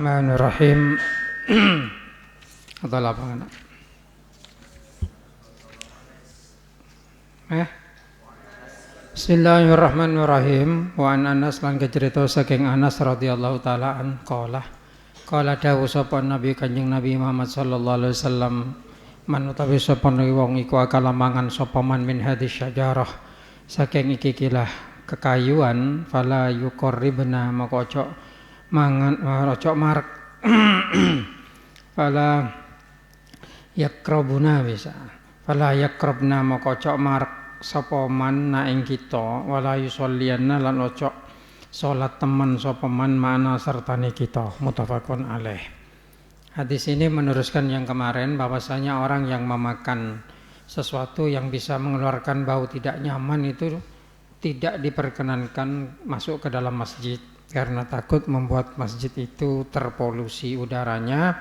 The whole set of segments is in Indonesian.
Bismillahirrahmanirrahim. Atau lapangan. Bismillahirrahmanirrahim. Wa an Anas lan kecerita saking Anas radhiyallahu taala an qala dawuh sapa Nabi Kanjeng Nabi Muhammad sallallahu alaihi wasallam man utawi sapa wong iku akal mangan sapa man min hadis syajarah saking iki kilah kekayuan fala yuqarribna maka ojo mangan ojo marek fala yakrabuna bisa fala yakrabna maka ojo marek sapa man na ing kita wala yusolliyanna lan ojo salat temen sapa man mana sertane kita muttafaqun alaih. Hadis ini meneruskan yang kemarin bahwasanya orang yang memakan sesuatu yang bisa mengeluarkan bau tidak nyaman itu tidak diperkenankan masuk ke dalam masjid karena takut membuat masjid itu terpolusi udaranya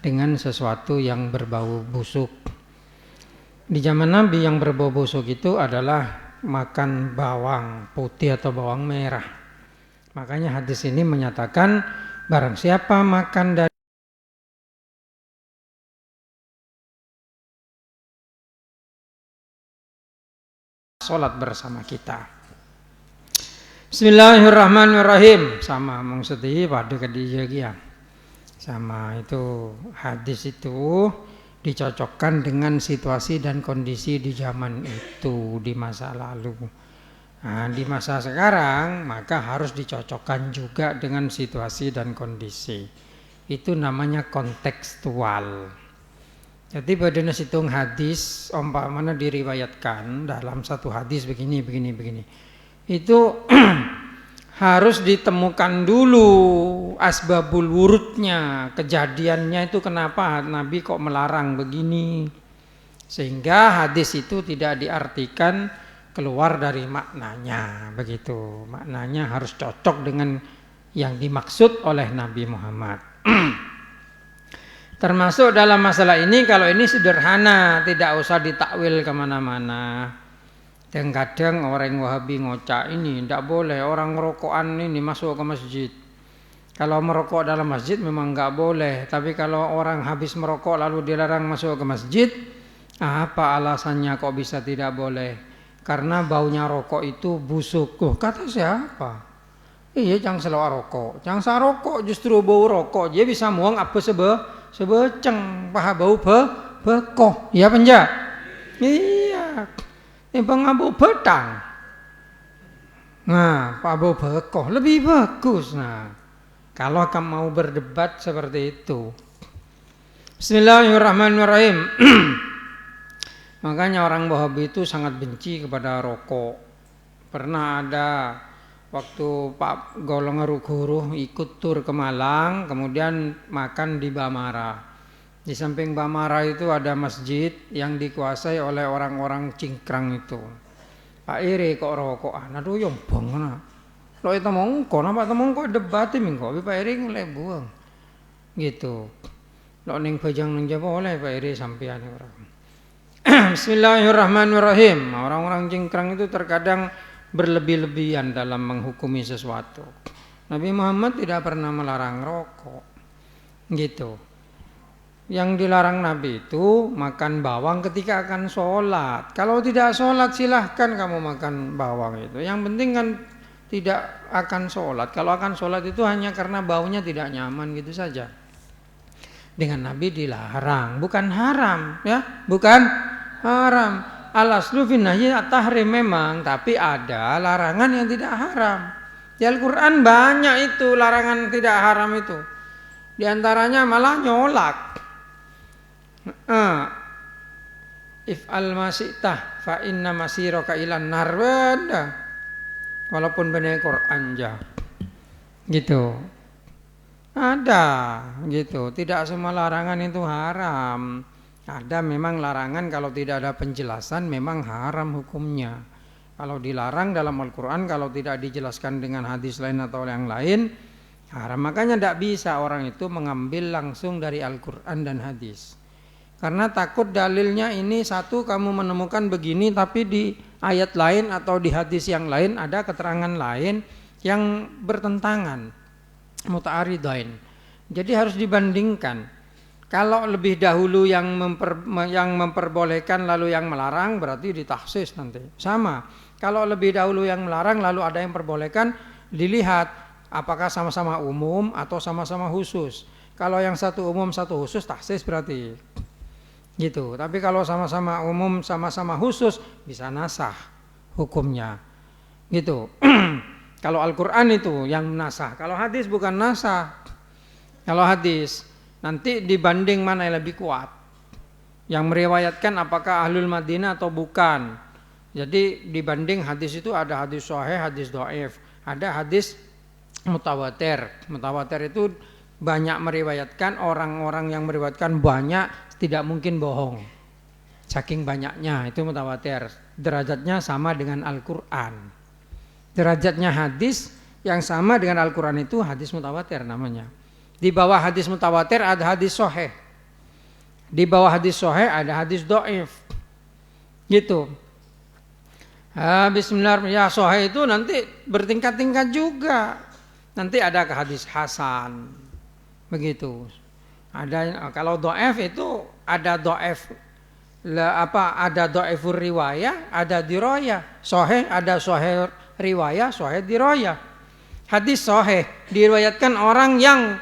dengan sesuatu yang berbau busuk. Di zaman Nabi yang berbau busuk itu adalah makan bawang putih atau bawang merah. Makanya hadis ini menyatakan barang siapa makan dari sholat bersama kita. Bismillahirrahmanirrahim. Sama mengsedih pada kedijagian. Sama itu hadis itu dicocokkan dengan situasi dan kondisi di zaman itu di masa lalu. Nah, di masa sekarang maka harus dicocokkan juga dengan situasi dan kondisi. Itu namanya kontekstual. Jadi pada nasitung hadis umpamanya diriwayatkan dalam satu hadis begini. Itu harus ditemukan dulu asbabul wurudnya, kejadiannya itu kenapa Nabi kok melarang begini. Sehingga hadis itu tidak diartikan keluar dari maknanya, begitu. Maknanya harus cocok dengan yang dimaksud oleh Nabi Muhammad. Termasuk dalam masalah ini, kalau ini sederhana, tidak usah ditakwil kemana-mana. Dan kadang orang Wahabi ngocak ini, tidak boleh orang merokokan ini masuk ke masjid. Kalau merokok dalam masjid memang nggak boleh, tapi kalau orang habis merokok lalu dilarang masuk ke masjid, apa alasannya kok bisa tidak boleh? Karena baunya rokok itu busuk. Kata siapa? Iya, jangan selalu rokok. Jangan sarokok, justru bau rokok. Dia bisa muang apa sebeceng, paha bau bekoh. Iya penjak? Iya. Bau betang. Nah, Pak bau bekoh lebih bagus. Nah, kalau kamu mau berdebat seperti itu. Bismillahirrahmanirrahim. Makanya orang Wahabi itu sangat benci kepada rokok. Pernah ada waktu Pak Golongan Guru ikut tur ke Malang, kemudian makan di Bamara. Di samping Bamara itu ada masjid yang dikuasai oleh orang-orang cingkrang itu. Pak Iri kok rokokan, aduh yang banget. Lo itu mongko, nampak mongko debat mingko, Pak Iri ngelek buang, gitu. Lo neng pejang neng jawab oleh Pak Iri sampean orang. Bismillahirrahmanirrahim. Orang-orang cingkrang itu terkadang berlebih-lebihan dalam menghukumi sesuatu. Nabi Muhammad tidak pernah melarang rokok, gitu. Yang dilarang Nabi itu makan bawang ketika akan sholat. Kalau tidak sholat silahkan kamu makan bawang itu. Yang penting kan tidak akan sholat. Kalau akan sholat itu hanya karena baunya tidak nyaman gitu saja. Dengan Nabi dilarang, bukan haram, ya, bukan haram. Al-aslu fin nahyi at-tahrim memang, tapi ada larangan yang tidak haram. Di Al-Quran banyak itu larangan tidak haram itu. Di antaranya malah nyolak. If'al masyi'tah fa inna masiraka ilan nar. Walaupun benar Quran aja. Gitu. Ada gitu. Tidak semua larangan itu haram. Ada memang larangan kalau tidak ada penjelasan memang haram hukumnya. Kalau dilarang dalam Al-Quran, kalau tidak dijelaskan dengan hadis lain atau yang lain, haram. Makanya tidak bisa orang itu mengambil langsung dari Al-Quran dan hadis. Karena takut dalilnya ini satu kamu menemukan begini tapi di ayat lain atau di hadis yang lain ada keterangan lain yang bertentangan, muta'aridain. Jadi harus dibandingkan. Kalau lebih dahulu yang memperbolehkan lalu yang melarang, berarti ditahsis nanti. Sama. Kalau lebih dahulu yang melarang lalu ada yang memperbolehkan, dilihat apakah sama-sama umum atau sama-sama khusus. Kalau yang satu umum satu khusus, tahsis berarti. Gitu. Tapi kalau sama-sama umum sama-sama khusus, bisa nasah hukumnya. Gitu. Kalau Al-Quran itu yang nasah. Kalau hadis bukan nasah. Kalau hadis nanti dibanding mana yang lebih kuat. Yang meriwayatkan apakah Ahlul Madinah atau bukan. Jadi dibanding hadis itu ada hadis sahih, hadis dhaif. Ada hadis mutawatir. Mutawatir itu banyak meriwayatkan, orang-orang yang meriwayatkan banyak, tidak mungkin bohong. Saking banyaknya itu mutawatir. Derajatnya sama dengan Al-Quran. Derajatnya hadis yang sama dengan Al-Quran itu hadis mutawatir namanya. Di bawah hadis mutawatir ada hadis sahih. Di bawah hadis sahih ada hadis dhaif. Gitu. Bismillahirrahmanirrahim. Ya sahih itu nanti bertingkat-tingkat juga. Nanti ada ke hadis hasan. Begitu. Ada kalau dhaif itu ada dhaif ada dhaifur riwayah, ada dirayah. Sahih ada sahih riwayah, sahih dirayah. Hadis sahih diriwayatkan orang yang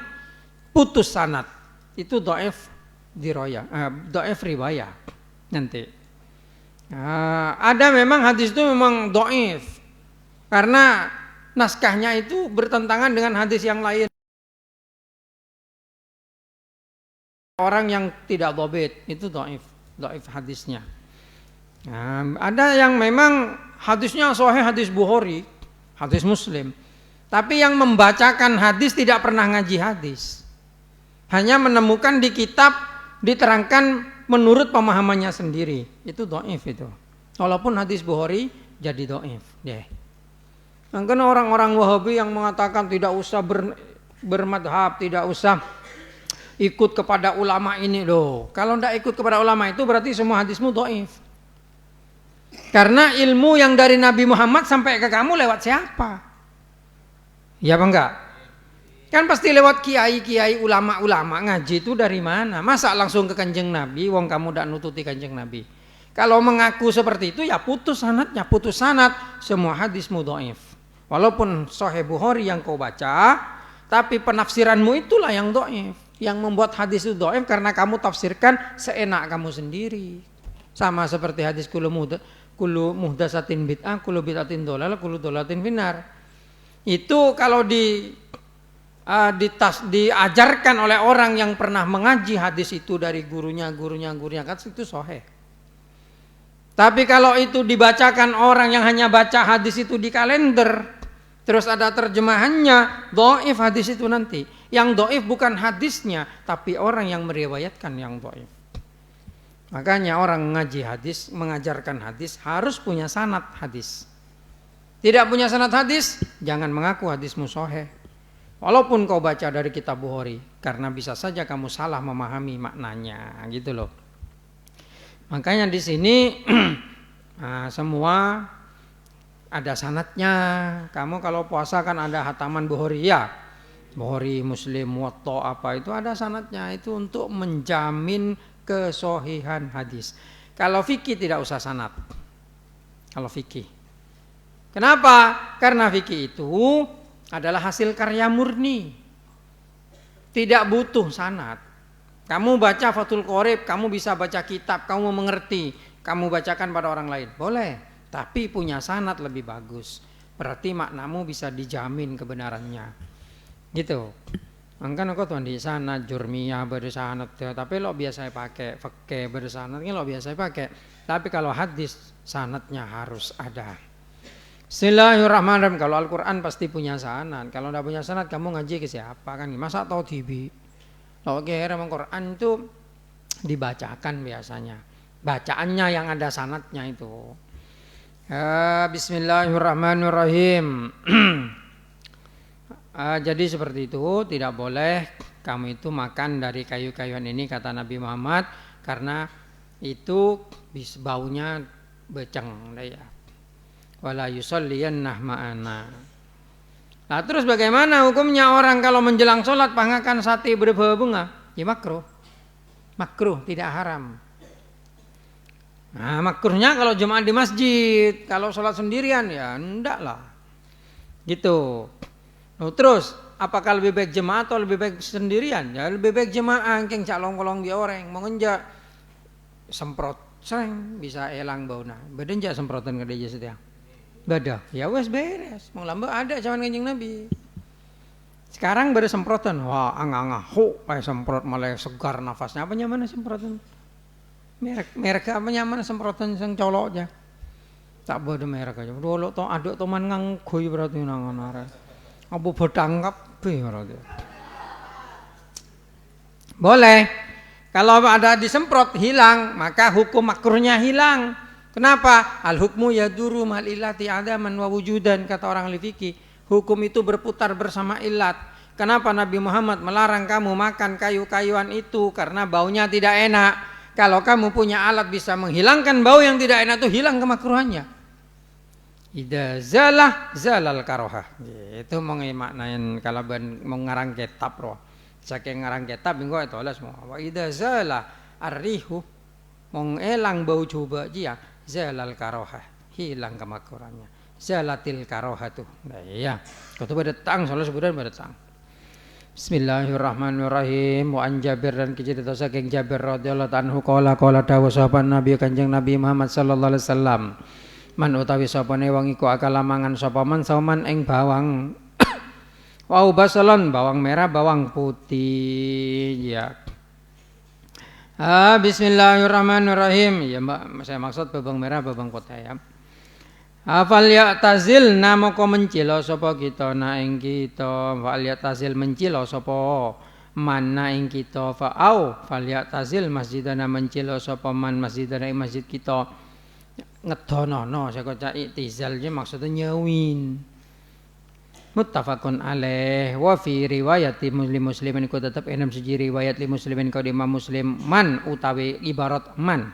putus sanad. Itu dhaif dirayah, dhaif riwayah nanti. Ada memang hadis itu memang dhaif karena naskahnya itu bertentangan dengan hadis yang lain. Orang yang tidak dhabit itu dhaif hadisnya. Ada yang memang hadisnya sahih, hadis Bukhari, hadis Muslim. Tapi yang membacakan hadis tidak pernah ngaji hadis. Hanya menemukan di kitab diterangkan menurut pemahamannya sendiri. Itu dhaif itu. Walaupun hadis Bukhari jadi dhaif. Karena orang-orang Wahabi yang mengatakan tidak usah bermadhab, tidak usah ikut kepada ulama ini loh. Kalau tidak ikut kepada ulama itu berarti semua hadismu dhaif. Karena ilmu yang dari Nabi Muhammad sampai ke kamu lewat siapa? Ya apa enggak? Kan pasti lewat kiai-kiai, ulama-ulama. Ngaji itu dari mana? Masa langsung ke Kanjeng Nabi, wong kamu tidak nututi Kanjeng Nabi. Kalau mengaku seperti itu ya putus sanadnya, putus sanad, semua hadismu dhaif. Walaupun Sahih Bukhari yang kau baca, tapi penafsiranmu itulah yang dhaif. Yang membuat hadis itu dhaif karena kamu tafsirkan seenak kamu sendiri. Sama seperti hadis kullu muhdatsatin bid'ah, kullu bid'atin dhalalah, kullu dhalalatin finnar. Itu kalau diajarkan oleh orang yang pernah mengaji hadis itu dari gurunya kan itu sahih. Tapi kalau itu dibacakan orang yang hanya baca hadis itu di kalender, terus ada terjemahannya, dhaif hadis itu nanti. Yang dhaif bukan hadisnya, tapi orang yang meriwayatkan yang dhaif. Makanya orang mengaji hadis, mengajarkan hadis harus punya sanad hadis. Tidak punya sanad hadis, jangan mengaku hadismu sahih. Walaupun kau baca dari kitab Bukhari, karena bisa saja kamu salah memahami maknanya, gitu loh. Makanya di sini semua ada sanadnya. Kamu kalau puasa kan ada hataman Bukhari ya, Bukhari, Muslim, Muwatta apa itu ada sanadnya. Itu untuk menjamin kesohihan hadis. Kalau fikih tidak usah sanad. Kalau fikih. Kenapa? Karena fikih itu adalah hasil karya murni. Tidak butuh sanad. Kamu baca Fathul Qorib, kamu bisa baca kitab, kamu mengerti, kamu bacakan pada orang lain. Boleh, tapi punya sanad lebih bagus. Berarti maknamu bisa dijamin kebenarannya. Gitu. Angkan aku tuan di sana jurmiyah bersanad, tapi lo biasa pakai fikih bersanad, lo biasa pakai. Tapi kalau hadis sanadnya harus ada. Bismillahirrahmanirrahim. Kalau Al-Quran pasti punya sanad. Kalau tidak punya sanad kamu ngaji ke siapa kan? Masa tahu TV? Oke, Al-Quran itu dibacakan biasanya. Bacaannya yang ada sanadnya itu. Bismillahirrahmanirrahim. Jadi seperti itu, tidak boleh kamu itu makan dari kayu-kayuan ini kata Nabi Muhammad karena itu baunya beceng ya. Wala yusalliyannah ma'ana. Nah terus bagaimana hukumnya orang kalau menjelang sholat pangakan sate berbau bunga? Ya makruh. Makruh, tidak haram. Nah makruhnya kalau jemaah di masjid, kalau sholat sendirian ya enggak lah. Gitu. Nah, terus apakah lebih baik jemaah atau lebih baik sendirian? Ya lebih baik jemaah, keng cak long-kolong dia orang, mau ngenjak semprot, sering bisa elang bauna. Beda nja semprotan ke dia setia. Beda, ya wes beres. Mau lamba ada zaman Kanjeng Nabi. Sekarang beda semprotan, wah angah-angah, kayak semprot malah segar nafasnya. Apa nyaman semprotan? Merek apa nyaman semprotan yang coloknya? Tak bodoh merek aja. Dulu to aduk teman ngangguy berarti nangan arah. Apa bertangkap berarti. Boleh. Kalau ada disemprot hilang, maka hukum makruhnya hilang. Kenapa? Al hukmu yaduru mal illati adaman wa wujudan, kata orang ahli fikih. Hukum itu berputar bersama ilat. Kenapa Nabi Muhammad melarang kamu makan kayu-kayuan itu? Karena baunya tidak enak. Kalau kamu punya alat bisa menghilangkan bau yang tidak enak itu, hilang kemakruhannya. Idza zalah zalal karohah. Itu maknain kalau mau ngarang kitab roh. Saking ngarang kitab minggu itu lah semua. Wa idza zalah arrihu mengelang bau coba dia zalal karohah, hilang kemakruhannya. Zalatil karohah tuh. Nah iya. Kata berdatang soalnya sebutan berdatang. Bismillahirrahmanirrahim. Wa an Jabir dan cerita saking Jabir radhiyallahu anhu qala dawuh sahabat Nabi Kanjeng Nabi Muhammad sallallahu alaihi wasallam. Man utawi sapane wong iku akala mangan sapa man sauman ing bawang wau basalon, bawang merah, bawang putih. Ya. Bismillahirrahmanirrahim. Ya Mbak, saya maksud bawang merah, bawang putih ya. Fal ya'tazil namoko mencilo sapa kita na ing kita. Fal ya'tazil mencilo sapa man na ing kita. Fal ya'tazil masjidana mencilo sapa man masjidana ing masjid kita. Ngedonono saka cak iktizal iki maksudnya nyawin. Muttafaqun alaih wa fi riwayati muslimin ku tetep enam siji riwayat li muslimin ka Imam Muslim man utawi ibarat man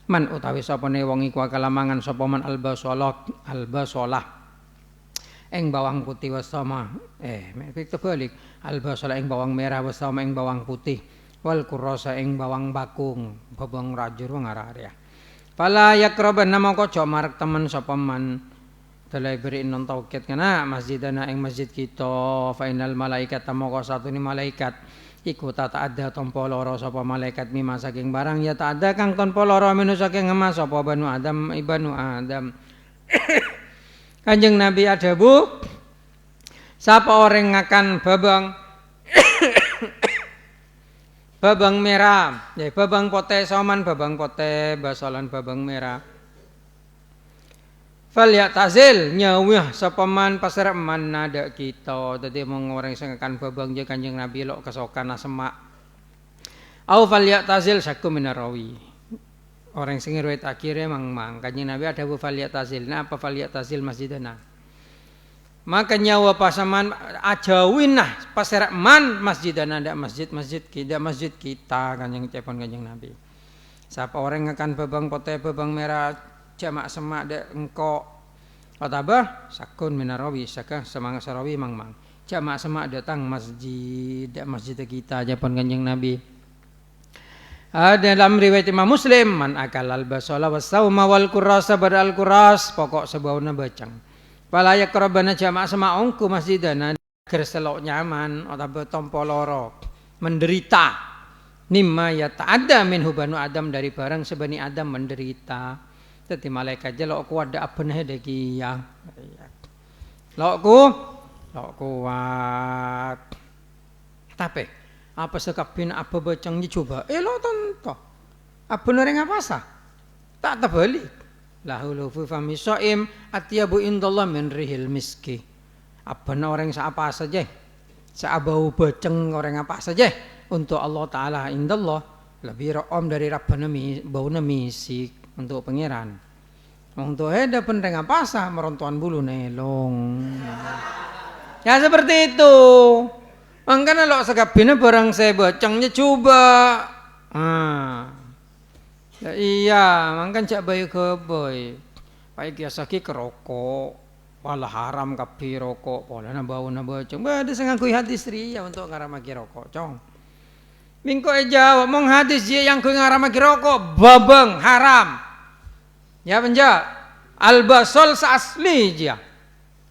utawi sapane wong iku kalamangan sapa man albasolah ing bawang putih wasama mek terbalik albasolah ing bawang merah wasama ing bawang putih wal kurasa ing bawang bakung bawang rajur ngarah-arah fala yakraban namaka aja marek temen sapa man telah beri non taukid kana masjidana ing masjid kita fa innal malaikat tamaka satune malaikat iku ta'adda tampa lara sapa malaikat mimma saking barang ya ta'adda kang tanpa lara minu saking emas sapa banu Adam ibnu Adam. Kanjeng Nabi adabu sapa orang ngakan babang merah ya babang pote soman babang pote basalan babang merah fal ya'tazil nyawih sapa man pasar man nada kita dadi mung orang sing akan babang je Kanjeng Nabi lok kesokan semak au fal ya'tazil sakku minarawi orang sing riwayat akhirnya mang Kanjeng Nabi ada fal ya'tazil nah apa fal ya'tazil masjidana maka nyawa pasaman ajawin nah pasar man masjidana ndak masjid kita Kanjeng Nabi siapa orang akan babang pote babang merah jamak semak dek engko katabah sakun minarawi saka semang sarawi mang jamak semak datang masjid kita japan Kanjeng Nabi. Dalam riwayat Imam Muslim man akal al-basala was-sauma wal kurasa badal kuras pokok sebauna bacang fala yakrabana jamak semak ongku masjidana agar selok nyaman atau tompo loro menderita nimma ya ta'adda minhu banu Adam dari barang sebani Adam menderita. Tadi malaikat je lok kuat dak beneh deki ya. Lok kuat. Tapi apa sekabin apa bacang dicoba? Lo tonto. Apa noreng apa sah? Tak terbalik. Lahulu fi fami shaim atyabu indallah min rihil miski. Apa orang apa saja? Saabau bacang orang apa saja untuk Allah taala indallah lebih rom dari rabbana bauna misik. Untuk pangeran untuk ada pendengar pasah merontuan bulu nelong ya seperti itu makanya lo sekabina barang saya bacangnya coba ya iya makanya cak bayi ke boy baik ya sakit kerokok Walah haram kabeh rokok, pola nambah cong. Ada sing nganggo hadis riya untuk ngaramake rokok, cong. Mingko jawab mong hadis dia yang ngaramake rokok babeng haram. Ya benja. Albasol saasli dia.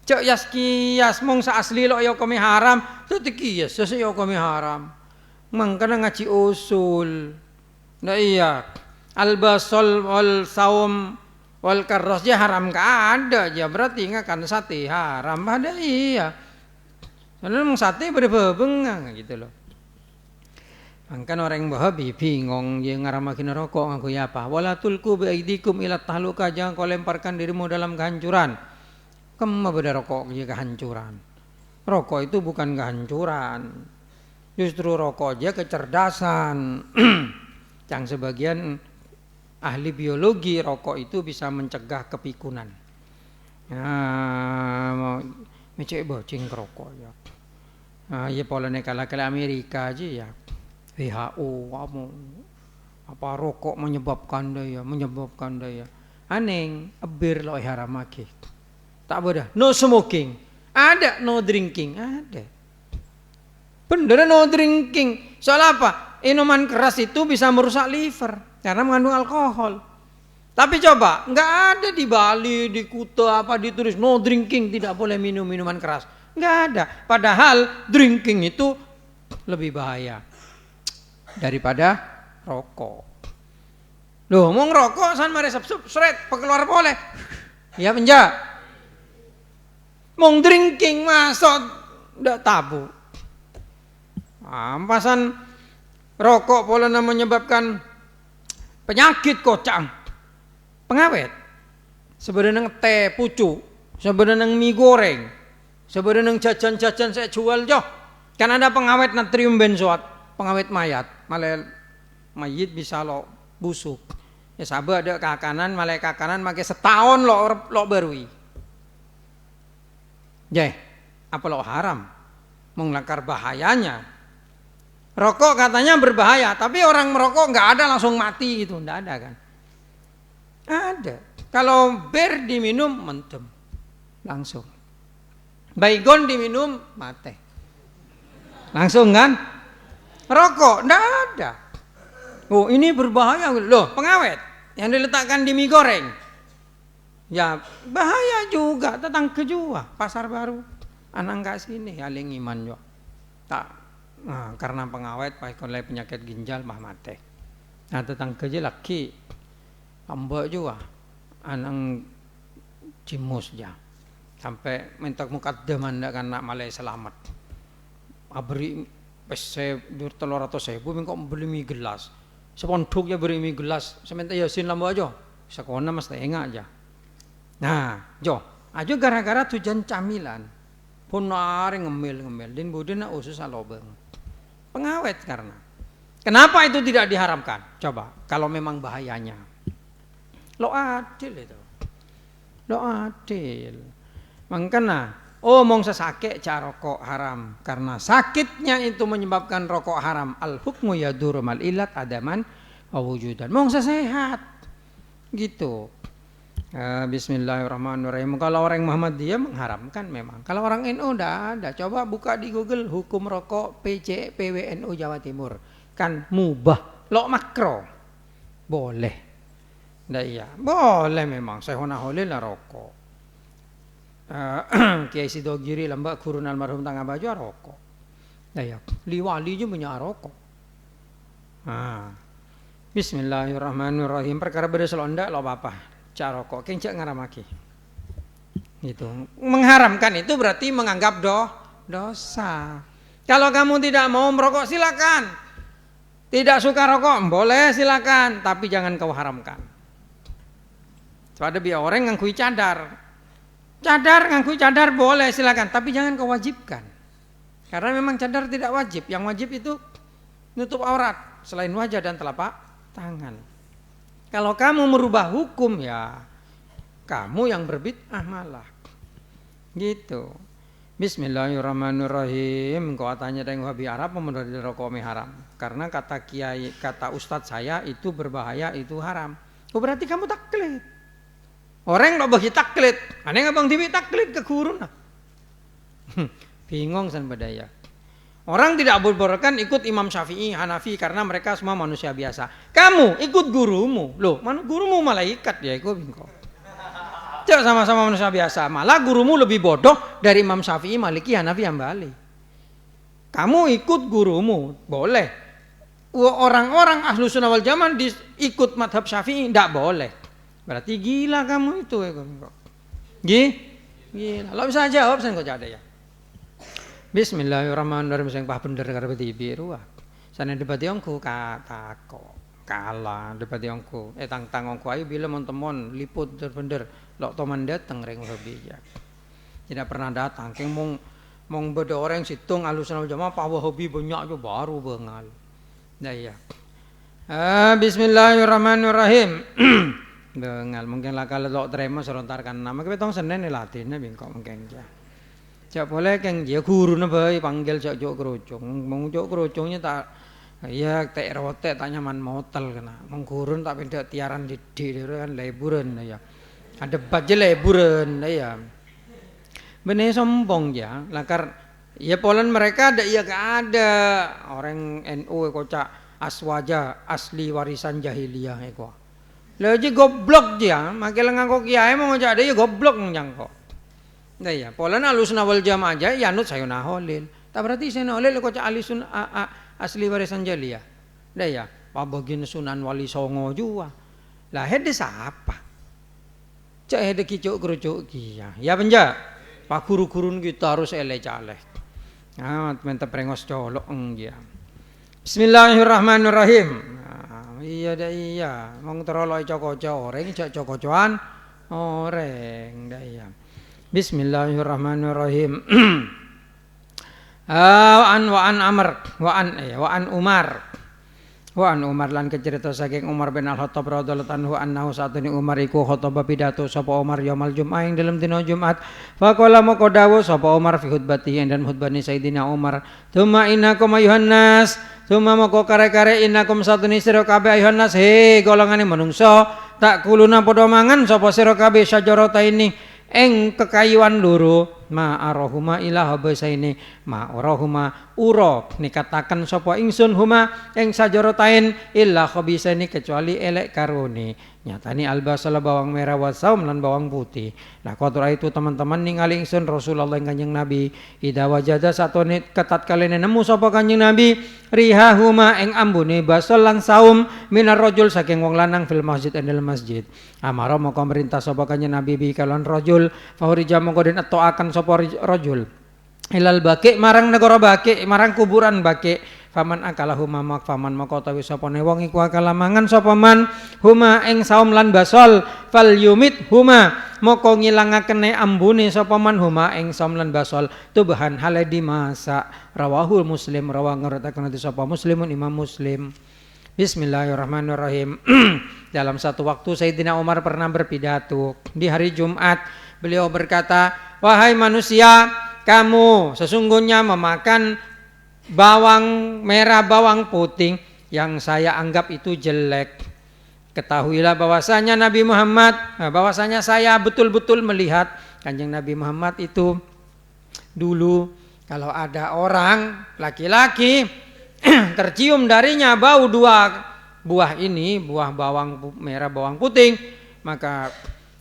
Cok yas kias mong saasli lo yo kami haram, tu kias yo kami haram. Mangkana ngaji usul. Nah iya. Albasol wal saum wal karros ya haram ka ada aja berarti kan sate haram ada iya. Soalnya mong sate berbebeng gitu loh. Mangkan orang Wahabi bingung yang ngaramakin rokok ngaku ya apa? Wala tulku biaidikum ila tahluka, jangan kau lemparkan dirimu dalam kehancuran. Kemana beda rokok dia kehancuran? Rokok itu bukan kehancuran. Justru rokok aja kecerdasan. Yang sebagian ahli biologi rokok itu bisa mencegah kepikunan. Mau mecek bocing rokok ya. Ya pola nekala Amerika aja ya. WHO apa rokok menyebabkan daya aneh bir lo haramake tak boleh no smoking ada no drinking ada bener no drinking soal apa minuman keras itu bisa merusak liver karena mengandung alkohol tapi coba nggak ada di Bali di Kuta apa ditulis no drinking tidak boleh minum minuman keras nggak ada padahal drinking itu lebih bahaya daripada rokok. Loh, mau ngerokok san mare sep-sep sret keluar boleh. Ya penja. Mau drinking masuk ndak tabu. Ampasan rokok pola menyebabkan penyakit kocang. Pengawet. Sebenarnya teh pucuk, sebenarnya mie goreng, sebenarnya jajan-jajan saya jual joh. Kan ada pengawet natrium benzoat, pengawet mayat. Malah mayit bisa lo busuk. Ya sabar ada kakanan, malah kakanan makai setahun lo berui. Jeh, apa lo haram? Menglanggar bahayanya. Rokok katanya berbahaya, tapi orang merokok nggak ada langsung mati gitu, nggak ada kan? Ada. Kalau bir diminum mentem langsung. Baygon diminum mati. Langsung kan? Rokok, enggak ada. Oh ini berbahaya loh pengawet yang diletakkan di mie goreng. Ya bahaya juga tetang kejua pasar baru. Anak nggak sini aling iman juga. Tak karena pengawet pakai oleh penyakit ginjal mah mati. Nah tetang keje laki ambek juga anak cimus ya sampai minta mukaddaman ndak kan nak malai selamat. Abri saya dur 300.000 kok beli mie gelas. Sepondok ya beri mie gelas. Sementara yasin lambo aja. Sekona mas tengah aja. Nah, jo, aja gara-gara tujuan camilan. Pun nare ngemil. Din budin na usus alobeng. Pengawet karena. Kenapa itu tidak diharamkan? Coba, kalau memang bahayanya. Lo adil itu. Lo adil. Makanya mong sesakit cara rokok haram karena sakitnya itu menyebabkan rokok haram al hukmu yaduru mal ilat adaman wujudan mong sehat gitu. Bismillahirrahmanirrahim. Kalau orang Muhammadiyah mengharamkan memang. Kalau orang NU enggak ada. Coba buka di Google hukum rokok PC PWNU Jawa Timur kan mubah lo makro boleh. Ndak iya boleh memang saya holil lah rokok. Kiai Sidogiri lambak kurun almarhum tangga baju rokok. Dayak liwali juga punya rokok. Bismillahirrahmanirrahim. Perkara beda selonda lo apa? Cara rokok kencak ngaramaki. Gitu. Mengharamkan itu berarti menganggap dosa. Kalau kamu tidak mau merokok silakan. Tidak suka rokok boleh silakan, tapi jangan kau haramkan. Pada biar orang ngangkui cadar. Ngangkui cadar boleh silakan, tapi jangan kau wajibkan. Karena memang cadar tidak wajib. Yang wajib itu nutup aurat selain wajah dan telapak tangan. Kalau kamu merubah hukum ya kamu yang berbid'ah malah. Gitu. Bismillahirrahmanirrahim. Kau tanya dengan Wahabi Arab menurut rokok haram. Karena kata kiai, kata ustadz saya itu berbahaya, itu haram. Oh berarti kamu taklid. Orang nak bagi taklid, aneh abang diwi taklid ke guru nah. Bingung san badaya. Orang tidak bolehkan ikut Imam Syafi'i, Hanafi karena mereka semua manusia biasa. Kamu ikut gurumu, loh, gurumu malaikat ya, ikut bingung. Cek sama-sama manusia biasa, malah gurumu lebih bodoh dari Imam Syafi'i, Maliki, Hanafi, Hambali. Kamu ikut gurumu, boleh. Orang-orang ahlu sunnah wal jamaah ikut madhab Syafi'i, tidak boleh. Berarti gila kamu itu. Gila. Lo bisa jawab, saya kok ada ya. Bismillahirrahmanirrahim. Saya paham bener karena biru. Sana debat yongku kata kok kalah debat yongku. Tang ongku ayo bila mon liput bener. Lok toman datang reng lebih ya. Tidak pernah datang. Keng mong beda orang situng ahlu sunnah wal jamaah pawa hobi banyak jo baru bengal. Nah ya. Bismillahirrahmanirrahim. Bengal mungkin lah kalau dok terima serontar kan nama kita tong senen latinnya bingkok mungkin ya. Cak boleh keng dia guru na bay panggil cak jok kerucung, mong jok kerucungnya tak ya tak rote tak nyaman motel kena, mong gurun tak beda tiaran di kan leburan ya. Ada baje leburan ya. Bener sombong ya, lakar ya polan mereka ada ya ada orang NU kocak aswaja asli warisan jahiliyah eko. Lagi goblok dia, makin ngangkok kiai mau ngajak dia goblok nyangkok. Nah ya, pola alusna wal jamaah aja ya nut sayuna holil. Tak berarti sayuna holil kok alisun asli warisan jahiliyah. Nah ya, pabagin Sunan Wali Songo juga. Lah hede siapa? Cak hede kicuk kerucuk kia. Ya benja, pak guru-gurun kita harus ele-caleh. Ah, mentep prengos colok ya. Bismillahirrahmanirrahim. Iya dah iya, mong teroloi coko-coko orang cak coko-coan orang dah iya. Bismillahirrahmanirrahim. Wa an Umar lan kecerita saking Umar bin Al-Khattab radhiyallahu anhu annahu satune Umar iku khotbah pidato sapa Umar yaumul Jumat ing dalam dina Jumat. Faqala moko dawuh sapa Umar fi khutbatihi dan khutbahne Sayyidina Umar, "Tsumma innakum ayuhan nas, tsumma moko kare-kare innakum satune sira kabeh ayuhan nas, he golongane manungsa, tak kuluna padha mangan sapa sira kabeh syajarata ini ing kekayuan loro ma arahuma ila habasaini ma arahuma ura nikataken sapa ingsun huma ing sajaratain illa khabisaini kecuali elek karone nyatani albasal bawang merah wasaum lan bawang putih. Lah kotor itu teman-teman ningali ingsun Rasulullah Kanjeng Nabi ida wajada satone ketat kalene nemu sapa Kanjeng Nabi rihahuma ing ambune basal lan saum minar rajul saking wong lanang fil masjid endel masjid. Amara moko merintah sapa Kanjeng Nabi bi kalon rajul faurija moko den atoaken sapa rajul ilal baqi marang negara baqi marang kuburan baqi. Faman akalahu mamak faman moko tawi sapa ne wong iku akala mangan sapa man huma ing saum lan basol fal yumit huma moko ngilangakene ambune sapa man huma ing saum lan basol tubahan hale dimasak. Rawahul Muslim rawang ngerataken sapa Muslimun Imam Muslim. Bismillahirrahmanirrahim. Dalam satu waktu Sayyidina Umar pernah berpidato di hari Jumat. Beliau berkata, "Wahai manusia, kamu sesungguhnya memakan bawang merah, bawang putih yang saya anggap itu jelek. Ketahuilah bahwasanya Nabi Muhammad, bahwasanya saya betul-betul melihat Kanjeng Nabi Muhammad itu dulu kalau ada orang laki-laki tercium darinya bau dua buah ini, buah bawang merah, bawang putih, maka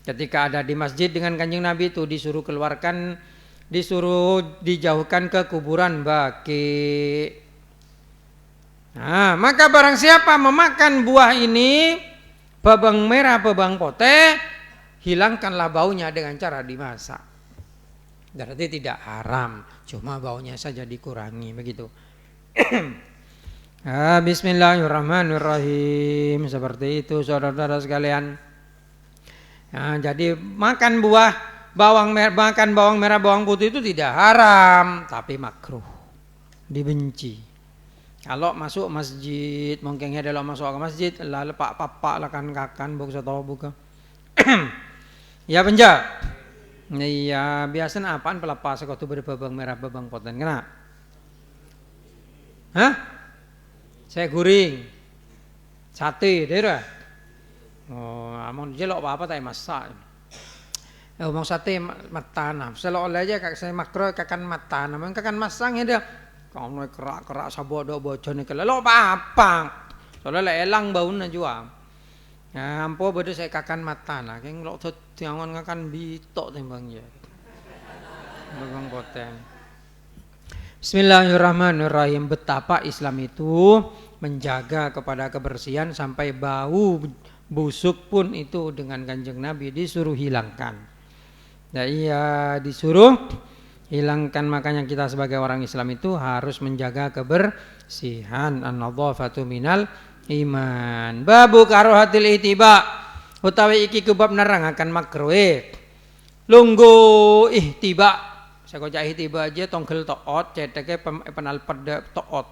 ketika ada di masjid dengan Kanjeng Nabi itu disuruh dijauhkan ke kuburan baqi. Nah, maka barang siapa memakan buah ini, bawang merah, bawang putih, hilangkanlah baunya dengan cara dimasak. Berarti tidak haram, cuma baunya saja dikurangi begitu. Bismillahirrahmanirrahim. Seperti itu saudara-saudara sekalian. Nah, jadi makan bawang merah, bawang putih itu tidak haram, tapi makruh, dibenci. Kalau masuk masjid, mungkin ada masuk ke masjid, lalu pak lakan kakan, bukan tahu buka. Ya benja. Iya biasanya apaan pelepas waktu berbawang merah, bawang putih kena? Hah? Saya guring, sate, dera. Oh, amun jelok apa tak masak. Omong sate matana. Seolah aja kak saya makro kakan matana. Memang kakan masang ya dia. Kau mau kerak sabodo bojone kelelo apa? Soalnya elang bau na jual. Ya ampo bodo saya kakan matana. Keng lo jangan ngakan bitok tembang ya. Bang poten. Bismillahirrahmanirrahim. Betapa Islam itu menjaga kepada kebersihan sampai bau busuk pun itu dengan Kanjeng Nabi disuruh hilangkan. Nah iya disuruh hilangkan, makanya kita sebagai orang Islam itu harus menjaga kebersihan. An-nadhafatu minal iman. Babu karohatil ihtiba. Utawi iki kubab nerangaken makruh. Lunggu ihtiba. Saya kocak ihtiba aja tonggel toot ceteke penalpet toot.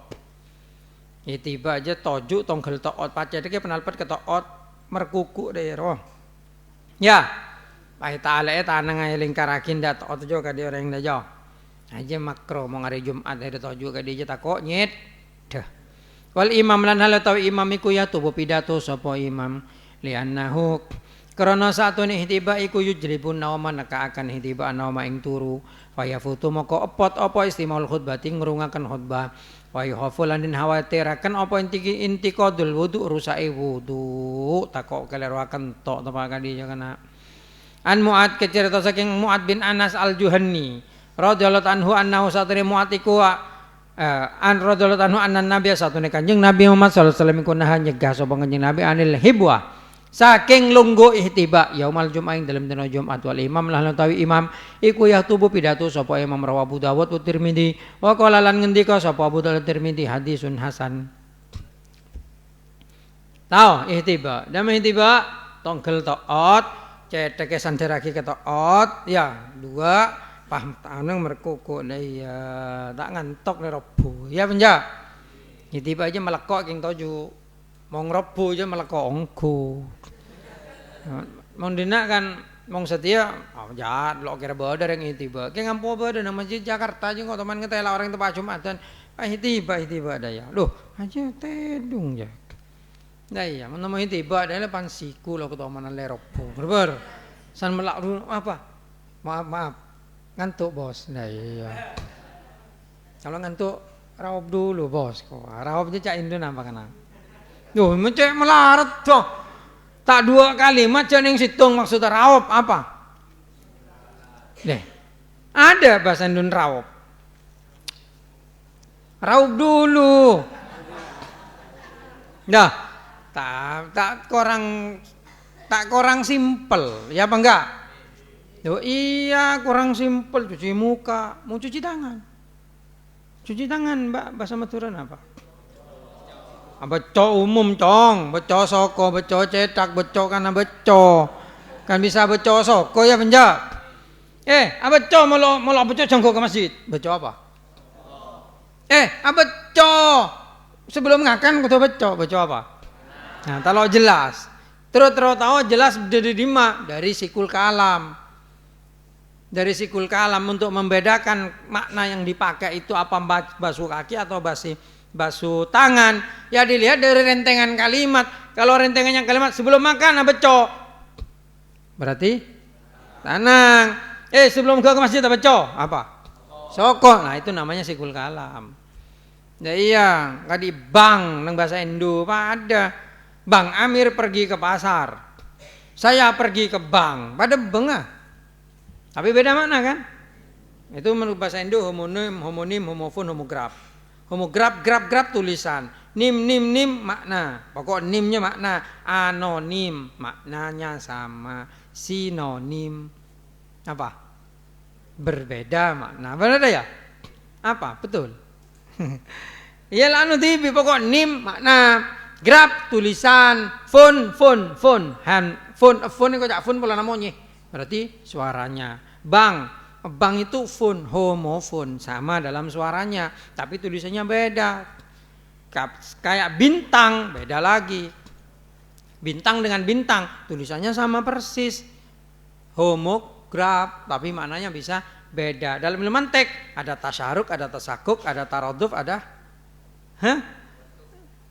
Ihtiba aja toju tonggel toot paceteke penalpet ke toot merkuku daerah. Ya. Pai taale tanang ay lingkarakin dat tojo ka dia orang dajo. Aja makro mau hari Jumat ada tojo ka dia tako nyet. Dah. Wal imam lan hal tahu imam iku ya tubuh pidato sapa imam li'annahu karena satune ihtiba iku yujribun nauma naka akan ihtiba nauma ing turu faya futu moko epot apa istimaul khutbati ngrungaken khutbah wa yuhafulan din hawatiraken apa inti qadul wudu rusake wudu takok keleraken tok tepa kadi kana. An Mu'ad kecerita saking Mu'ad bin Anas al-Juhanni radhiyallahu anhu annahu satri Mu'ad iku an radhiyallahu anhu anna nabi satune Kanjeng Nabi Muhammad sallallahu alaihi wasallam iku nah nyegah sapa Kanjeng Nabi anil hibwa saking lungguh ihtiba yaumal Jumat ing dalem dina Jumat wal imam lan utawi imam iku yahtubu pidato sapa Imam Rawi Abu Dawud wa Tirmidzi wa qala lan ngendika sapa Abu Dawud Tirmidzi hadisun hasan. Tau ihtiba dan ihtiba tonggel taat ceteke sanderaki ketoot ya dua paham tanang merkuku ya tak ngantok nih robo ya penja tiba aja melekok king toju mong robo aja melekok ongku mong dina kan mong setia jahat lo kira badar yang tiba kayak ngampu badar nama masjid Jakarta aja kok teman ngetela orang tempat Jumatan tiba ada ya loh aja tedung ya. Nah iya, menemukan tiba adalah pansiku lo ketemu mana leropo, berber, san melak dulu apa? Maaf, ngantuk bos. Nah iya, kalau ngantuk raup dulu bos, kok raupnya cak Indo apa kena? Duh, mencek melarat toh, tak dua kalimat yang situng maksudnya raup apa? Deh, ada bahasa Indo raup. Raup dulu. Nah. Tak kurang simpel, ya apa enggak? Yo iya kurang simpel, cuci muka, mau cuci tangan. Cuci tangan, Mbak, bahasa Maturan apa? Beco umum, cong, beco soko, beco cetak, beco karena beco. Kan bisa beco soko ya penja. Beco mau beco jongkok ke masjid. Beco apa? Beco. Sebelum ngakan kudu beco apa? Nah, kalau jelas, terus tahu jelas dari sikul kalam. Dari sikul kalam untuk membedakan makna yang dipakai itu apa basuh kaki atau basuh tangan. Ya dilihat dari rentengan kalimat. Kalau rentengannya kalimat sebelum makan beco. Berarti tanang. Sebelum ke masjid beco apa? Soko. Nah, itu namanya sikul kalam. Ya iya, kadi bang nang bahasa Indo ada. Bang Amir pergi ke pasar, saya pergi ke bank, pada bengah. Tapi beda makna kan? Itu menurut bahasa Indo homonim, homofon, homograf. Homograf, graf tulisan. Nim makna. Pokok nimnya makna. Anonim maknanya sama. Sinonim apa? Berbeda makna. Benar ya? Apa? Betul. Ya anu tibi pokok nim makna. Grab tulisan phone ini kok phone pola namanya berarti suaranya bang itu phone homofon sama dalam suaranya tapi tulisannya beda kayak bintang beda lagi bintang dengan bintang tulisannya sama persis homograf tapi maknanya bisa beda dalam ilmu mantek ada tasyaruk ada tasakuk ada taraduf ada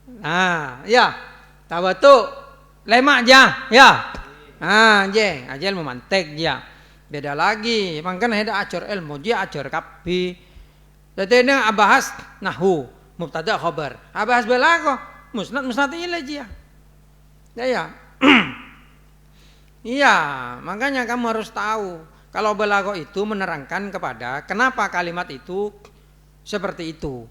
Nah, ya, tawatu lemak aja, ya. Jeng, aja ilmu mantek ya. Beda lagi, mangkan heda ajar ilmu, dia ajar kabeh. Dadi nek bahas nahwu, mubtada khabar. Bahas balaghah, musnad ilai dia. Ya. Iya, makanya kamu harus tahu kalau balaghah itu menerangkan kepada kenapa kalimat itu seperti itu.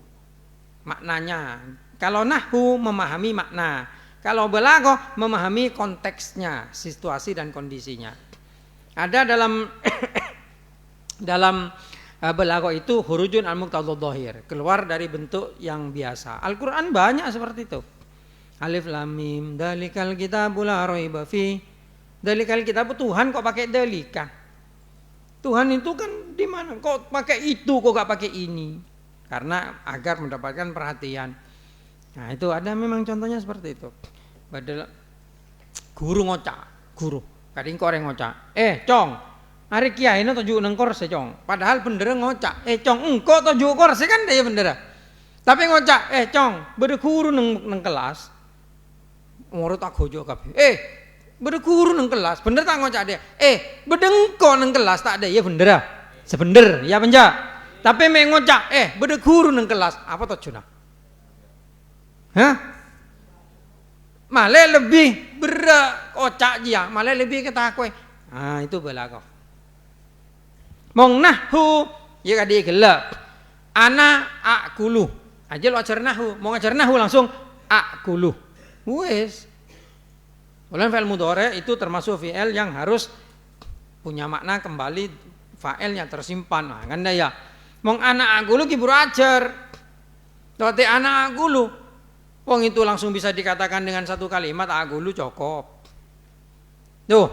Maknanya. Kalau nahwu memahami makna, kalau balaghah memahami konteksnya, situasi dan kondisinya. Ada dalam balaghah itu hurujun al-muqtadha dhahir, keluar dari bentuk yang biasa. Al-Qur'an banyak seperti itu. Alif lam mim, dalikal kitabul la raiba fi. Dalikal kitab, Tuhan kok pakai dalika? Tuhan itu kan di mana? Kok pakai itu, kok gak pakai ini? Karena agar mendapatkan perhatian. Nah, itu ada memang contohnya seperti itu. Padahal guru ngocak, guru. Kadang kok orang ngocak. Cong, hari kiai ini tujuh neng kursi cong. Padahal bendera ngocak. Cong, engkau tujuh kursi kan dia bendera. Tapi ngocak. Cong, beda guru neng kelas. Umur tak gojo kabeh. Beda guru neng kelas. Bener tak ngocak dia. Beda engkau neng kelas tak ada ya bendera. Sebender, ya penja. Tapi me ngocak. Beda guru neng kelas. Apa tujuannya? Hah? Malah lebih berat kocak dia, malah lebih ketakwe. Nah, itu balaghah. Mong nahwu ya kadi gelap. Ana akulu. Aja lo ajar nahwu, mau ngajar nahwu langsung akulu. Wes. Ulan fi'il mudhari itu termasuk fi'il yang harus punya makna kembali, fa'ilnya tersimpan. Nah, kan ya. Mong ana akulu ki buru ajar. Tote ana akulu. Wong itu langsung bisa dikatakan dengan satu kalimat akulu cukup. Tuh,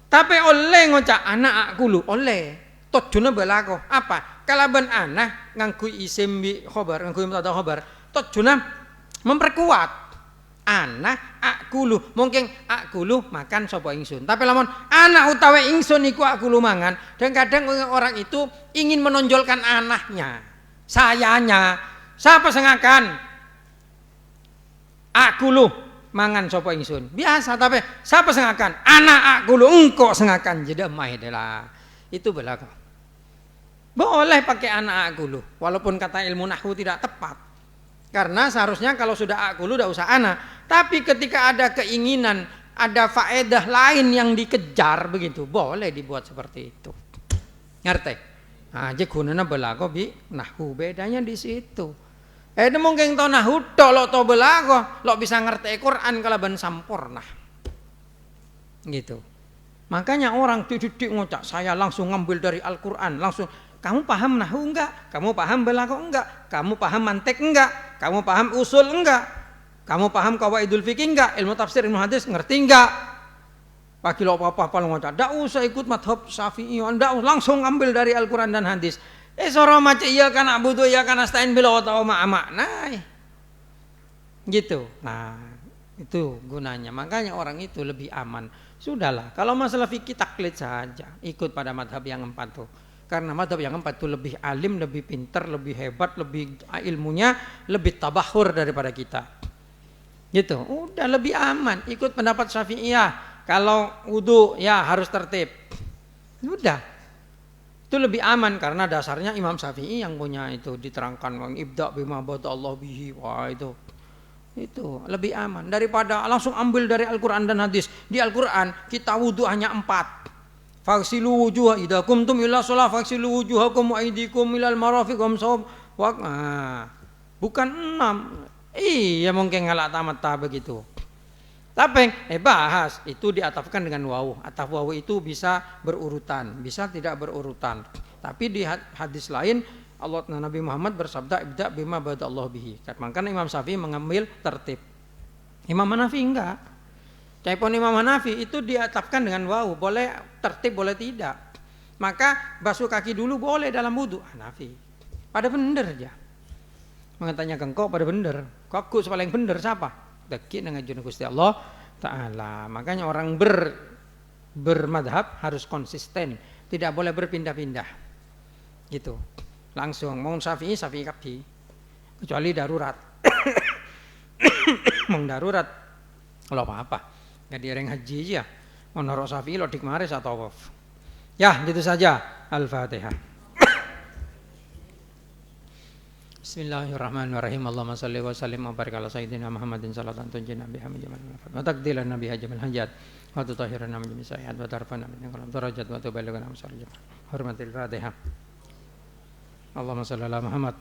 tapi oleh ngocak anak akulu oleh. Tojuna balaghah. Apa? Kalaban anak nganggo isim bi khabar, nganggo mubtada khabar. Tojuna memperkuat. Anak akulu, mungkin akulu makan sapa ingsun. Tapi lamun anak utawi ingsun iku akulu mangan, dan kadang orang itu ingin menonjolkan anaknya, sayanya. Siapa sengakan? Akulu mangan sapa ingsun. Biasa tapi siapa sengakan? Anak akulu engkau sengakan jadi emah adalah. Itu balaghah. Boleh pakai anak akulu walaupun kata ilmu nahwu tidak tepat. Karena seharusnya kalau sudah akulu tidak usah anak. Tapi ketika ada keinginan, ada faedah lain yang dikejar begitu, boleh dibuat seperti itu. Ngerti? Nah, jadi gunanya balaghah bi nahwu, bedanya di situ. Mungkin to nahwu tok lo to balaghah, lo bisa ngerti Quran kalaban sampurna. Gitu. Makanya orang dididik ngocak, saya langsung ngambil dari Al-Qur'an, langsung kamu paham nahwu enggak? Kamu paham balaghah enggak? Kamu paham mantik enggak? Kamu paham usul enggak? Kamu paham qawaidul fikih enggak? Ilmu tafsir, ilmu hadis ngerti enggak? Pagi lo apa-apa ngocak, ndak usah ikut madhab Syafi'i, ndak langsung ambil dari Al-Qur'an dan hadis. Soro maca iya kan abudu iya kan astain bila wa makna. Gitu. Nah, itu gunanya. Makanya orang itu lebih aman. Sudahlah, kalau masalah fikih taklid saja, ikut pada madhab yang 4 tuh. Karena madhab yang 4 itu lebih alim, lebih pintar, lebih hebat, lebih ilmunya, lebih tabahur daripada kita. Gitu. Udah lebih aman. Ikut pendapat Syafi'iyah. Kalau wudu ya harus tertib. Udah. Itu lebih aman karena dasarnya Imam Syafi'i yang punya itu diterangkan ibda bima bada Allah bihi. Wah, itu lebih aman daripada langsung ambil dari Al-Qur'an dan hadis. Di Al-Qur'an kita wudu hanya 4. Faghsilu wujuha idza qumtum ila shalah faghsilu wujuhakum wa aydikum ilal marafiq wamsahu. Bukan 6. Iya mungkin ngalak tamat begitu. Tapi bahas itu diatafkan dengan wawu. Ataf wawu itu bisa berurutan, bisa tidak berurutan. Tapi di hadis lain Allah Nabi Muhammad bersabda ibda bima bada Allah bihi. Makanya Imam Syafi'i mengambil tertib. Imam Hanafi enggak. Caipun Imam Hanafi itu diatafkan dengan wawu, boleh tertib boleh tidak. Maka basuh kaki dulu boleh dalam wudu. Hanafi. Pada bener aja. Mengatanya kengkau pada bener. Kok paling bener siapa? Daki dengan junub Gusti Allah Ta'ala. Makanya orang bermadhab harus konsisten, tidak boleh berpindah-pindah. Gitu. Langsung mau Syafi'i kabeh. Kecuali darurat. Mau darurat kalau apa-apa. Jadi orang haji aja. Mau naro Syafi'i lo dikmaris atau waf. Ya, itu saja. Al-Fatihah. Bismillahirrahmanirrahim. Allahumma salli wa sallim wa barik ala sayyidina Muhammadin sallallahu alaihi wa sallam. Wa taqdilan nabi hajjal hajat wa tutahhirana min jami'i sayyi'at wa tarfana min qalam darajat wa tuballighuna masarij. Hurmatil Fatihah. Allahumma salli ala Muhammad.